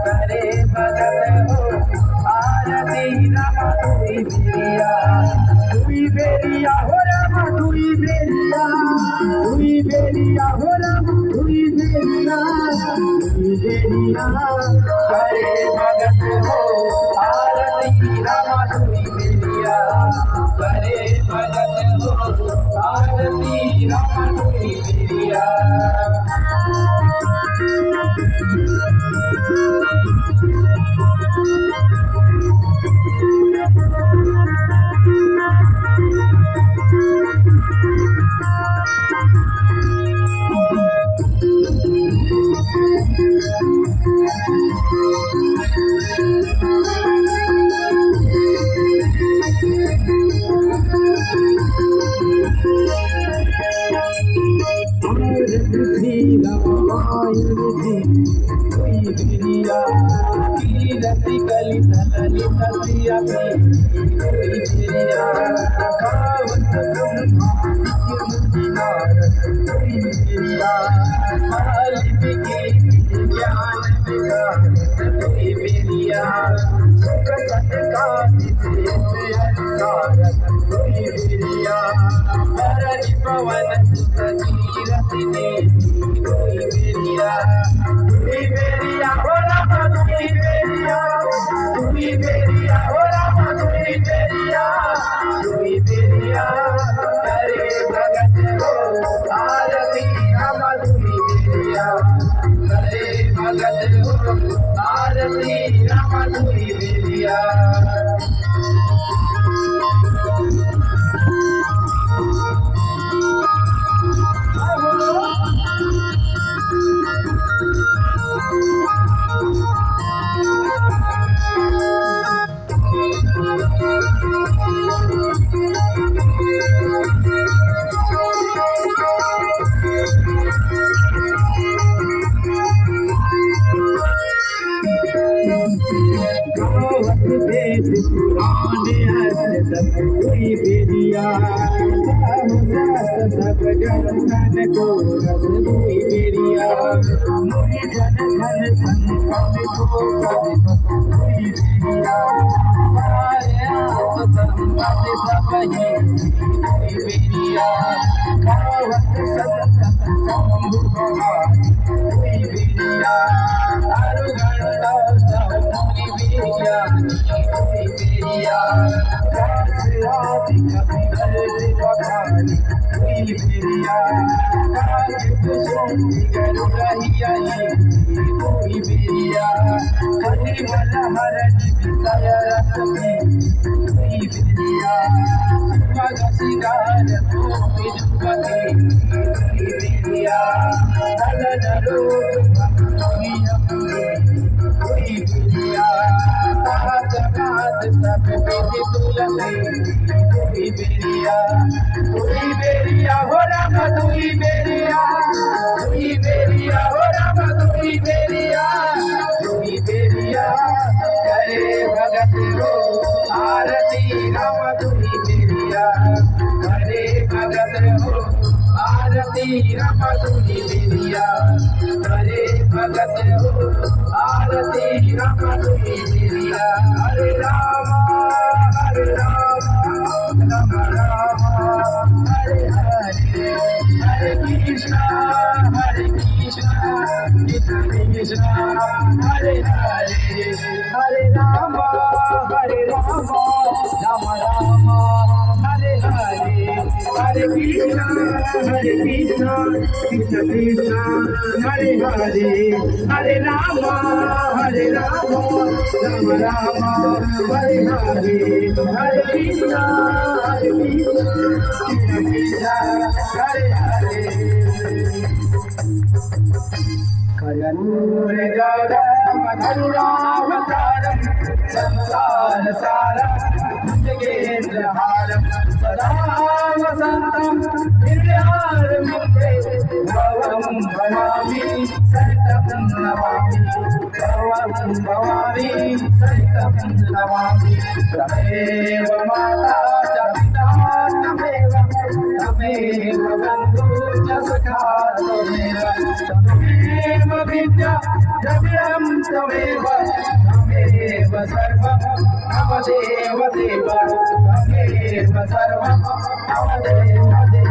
करे भगत हो आरती रमा दुई बेरिया हो रमा दुई बेरिया हो रमा दुई बेरिया करे भगत हो आरती रमा दुई बेरिया करे भगत हो आरती रमा दुई बेरिया कीरति कलित ललित सिया खावत ब्रह्मा ज्ञान बेरिया सुख सत्कार पवन कीरति बेरिया हो रमा दुई बेरिया हो रमा दुई बेरिया करे भगत हो आरती रमा दुई बेरिया करे भगत हो आरती रमा दुई बेरिया दुई बेरिया सब जन को दुई बेरिया मुनि जन धन संपन को दुई बेरिया सारे संपत्ति सब ही दुई बेरिया खावत संत शंभु दुई बेरिया अरुगण सब मुनि बेरिया दुई बेरिया दुई बेरिया हो रमा दुई बेरिया हो रमा दुई बेरिया करे भगत हो आरती रमा दुई बेरिया करे भगत हो आरती रमा दुई बेरिया करे भगत हो आरती रमा दुई बेरिया हरे राम राम राम हरे हरे हरे कृष्ण कृष्ण कृष्ण हरे हरे हरे राम राम राम हरे हरे हरे कृष्ण कृष्ण कृष्ण हरे हरे हरे राम राम राम हरे हरे हरे कृष्ण हरे हरे कर्पूर गौरम करुणावतारम संसार सारम भुजगेन्द्रहारम सदा वसंतम हृदयारविंदे भवं भवामि सहितं नमामि तमेव माता च पिता तमेव बन्धु च सखा त्वमेव विद्या द्रव्यं त्वमेव त्वमेव सर्वं मम देव देव त्वमेव सर्वं मम देव देव